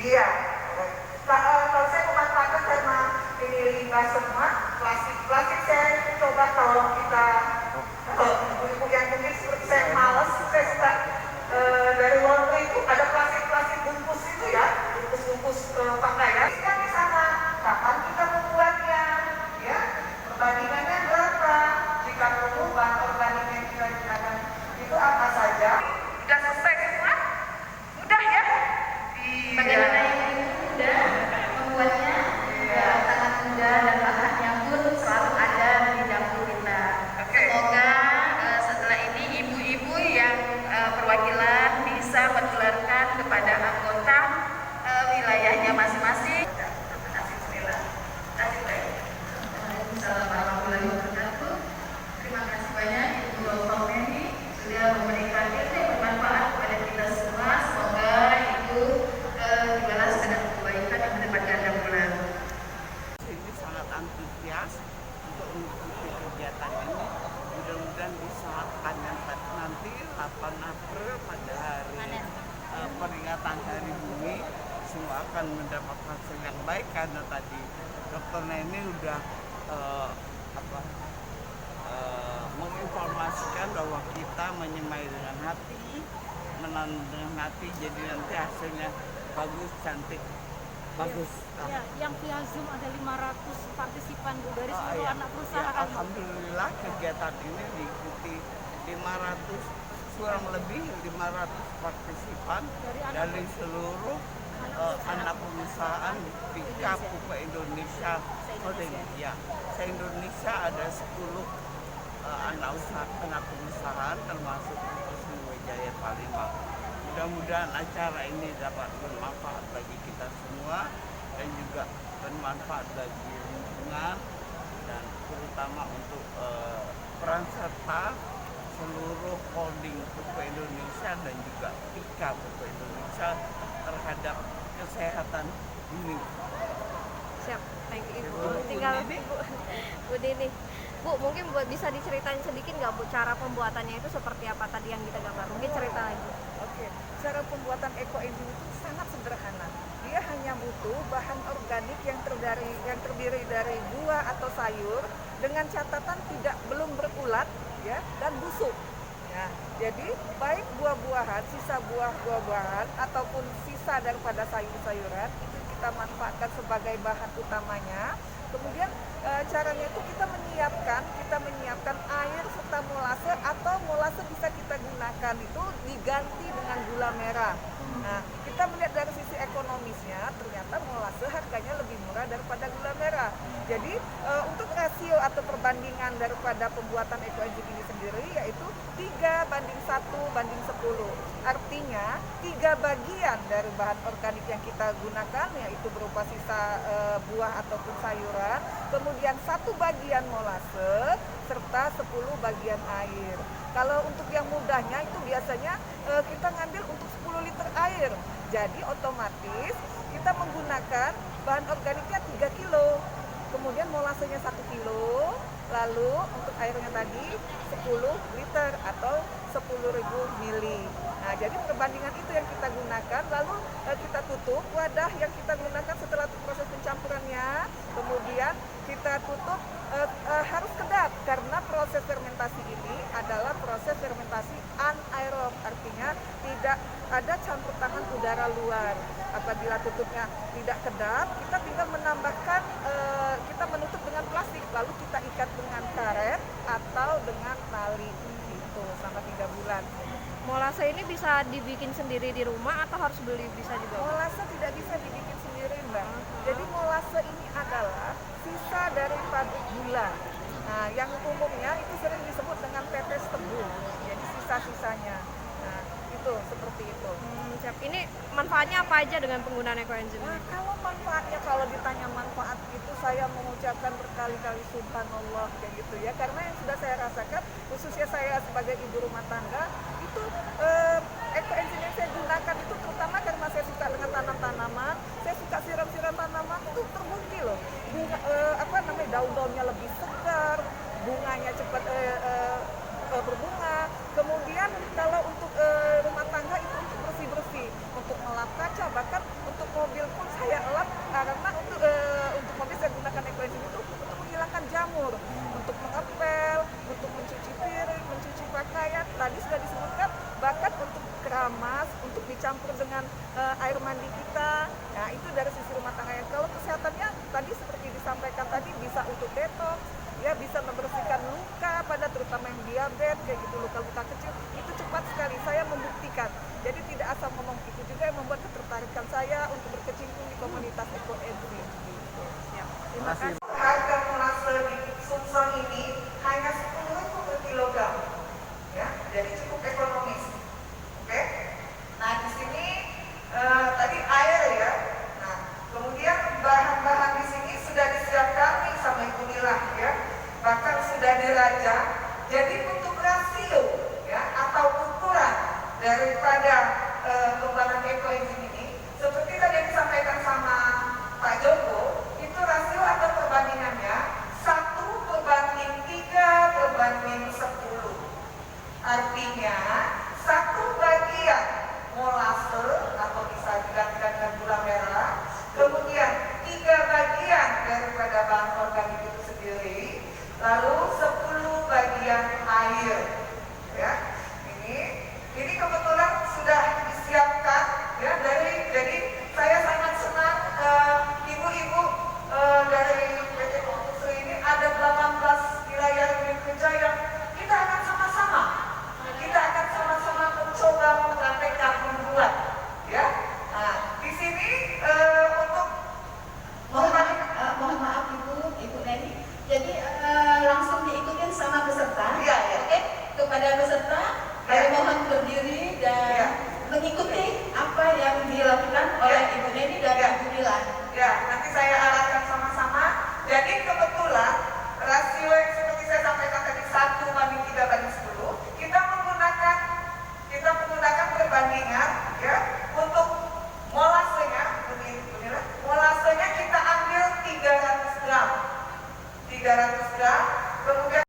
Iya. Kalau saya memanfaatkan karena ini limbah semua, plastik saya coba kalau kita ibu-ibu yang mungkin seperti saya males, saya suka dari laundry itu ada plastik bungkus itu ya, bungkus pakaian. Kan di sana, kapan kita membuatnya? Ya, perbandingannya berapa? Jika perlu bahan organik yang kita gunakan itu apa saja? Sudah selesai semua? Mudah ya? Bagaimana yang mudah membuatnya? Ya, sangat mudah dan bahannya pun selalu ada di dapur kita. Semoga setelah ini ibu-ibu yang perwakilan bisa menularkan kepada anggota wilayahnya masing-masing. Assalamualaikum warahmatullahi wabarakatuh. Terima kasih banyak Ibu Rompeni sudah memberikan ilmu yang bermanfaat kepada kita semua. Semoga Ibu dibalas dengan kebaikan yang berlipat ganda pula. Ini sangat antusias untuk mengikuti kegiatan ini. Mudah-mudahan bisa laksanakan nanti 8 April pada hari peringatan Hari Bumi, semua akan mendapat hasil yang baik karena tadi Dr. Neni udah menginformasikan bahwa kita menyemai dengan hati, menanam dengan hati, jadi nanti hasilnya bagus, cantik, bagus. Ya, yang via Zoom ada 500 partisipan Bu dari seluruh anak Ya, perusahaan. alhamdulillah kegiatan ini diikuti 500, kurang lebih 500 partisipan dari seluruh anak perusahaan Pika Pupuk Indonesia. Ya, se-Indonesia ada 10 anak perusahaan termasuk Sriwijaya Palembang. Mudah-mudahan acara ini dapat bermanfaat bagi kita semua dan juga bermanfaat bagi lingkungan dan terutama untuk peran serta seluruh holding Pupuk Indonesia dan juga Pika Pupuk Indonesia terhadap kesehatan ini. Siap, thank you Ibu. Tinggal Bu Dini. Bu, mungkin bisa diceritain sedikit nggak Bu cara pembuatannya itu seperti apa tadi yang kita gambar? Mungkin cerita lagi. Oke, cara pembuatan eco-engine itu sangat sederhana. Dia hanya butuh bahan organik yang terdiri dari buah atau sayur dengan catatan belum berulat ya dan busuk. Ya, jadi baik buah-buahan, sisa buah-buahan ataupun sisa daripada sayur-sayuran itu kita manfaatkan sebagai bahan utamanya. Kemudian caranya itu kita menyiapkan air serta molase atau molase bisa kita gunakan itu diganti dengan gula merah. Nah, kita melihat dari sisi ekonomisnya ternyata molase harganya lebih murah daripada gula merah. Jadi untuk rasio atau perbandingan daripada pembuatan eco-engine ini sendiri yaitu 3:1:10. Artinya 3 bagian dari bahan organik yang kita gunakan yaitu berupa sisa buah ataupun sayuran, kemudian 1 bagian molase serta 10 bagian air. Kalau untuk yang mudahnya itu biasanya kita ngambil untuk 10 liter air. Jadi otomatis kita menggunakan bahan organiknya 3 kilo. Kemudian molasenya 1 kilo, lalu untuk airnya tadi 10 liter atau 10.000 mili. Nah, jadi perbandingan itu yang kita gunakan, lalu kita tutup wadah yang kita gunakan setelah proses pencampurannya, kemudian kita tutup harus kedap karena proses fermentasi ini adalah proses fermentasi anaerob, artinya tidak ada campur tangan udara luar. Apabila tutupnya tidak kedap, kita tinggal menambahkan, kita menutup dengan plastik, lalu kita ikat dengan karet atau dengan tali itu selama 3 bulan. Molase ini bisa dibikin sendiri di rumah atau harus beli bisa juga? Molase tidak bisa dibikin sendiri, Mbak. Jadi molase ini adalah sisa dari pabrik gula. Nah, yang umumnya itu sering disebut dengan tetes tebu. Jadi sisa-sisanya. Nah, itu seperti itu. Siap. Ini manfaatnya apa aja dengan penggunaan eco-engine? Nah, kalau manfaatnya, kalau ditanya manfaat itu saya mengucapkan berkali-kali subhanallah kayak gitu ya. Karena yang sudah saya rasakan, khususnya saya sebagai ibu rumah tangga, itu eco-engine yang saya gunakan itu terutama karena saya suka dengan tanam-tanaman, saya suka siram-siram tanaman itu terbukti loh. Daun-daunnya lebih segar, bunganya cepat berbunga. Kemudian kalau untuk rumah tangga itu untuk bersih-bersih, untuk ngelap kaca, bahkan untuk mobil itu dari sisi rumah tangga. Kalau kesehatannya tadi seperti disampaikan tadi bisa untuk detox, ya bisa membersihkan luka pada terutama yang diabetes kayak gitu, luka-luka kecil itu cepat sekali saya membuktikan. Jadi tidak asal ngomong, itu juga yang membuat ketertarikan saya untuk berkecimpung di komunitas Eco Entry. Gitu. Ya. Terima kasih. Harga molase di Sumsel ini hanya 10.000 per kilogram, ya, jadi cukup ekonomis. Oke. Nah di sini tadi air ya. Nah kemudian bahan-bahan di sini sudah disiapkan nih sama Ibu Nila ya, bahkan sudah dirajang. Jadi untuk rasio ya atau ukuran daripada kembangan Eco Engine ini, seperti tadi yang disampaikan sama Pak Joko, itu rasio atau perbandingannya 1:3:10. Artinya 1 bagian molase atau bisa digantikan dengan gula merah, kemudian 3 bagian daripada bahan organik itu sendiri, lalu 10 bagian air. Ya, ini kebetulan sudah disiapkan ya jadi saya sangat senang ibu-ibu dari PT Fokusri ini ada 18 wilayah unit kerja yang kita akan sama-sama mencoba mempraktekkan membuat ya. Nah, di sini untuk mohon maaf Ibu Neni. Jadi langsung diikutin sama peserta. Iya, ya. Oke, kepada peserta kami mohon berdiri dan mengikuti apa yang dilakukan oleh Ibu Neni dan Ibu Nila. Ya, nanti saya arahkan sama-sama. Jadi kebetulan rasio yang seperti saya sampaikan tadi 1:3:10, kita menggunakan perbandingan ya untuk molasenya, molasenya kita ambil 300 gram, kemudian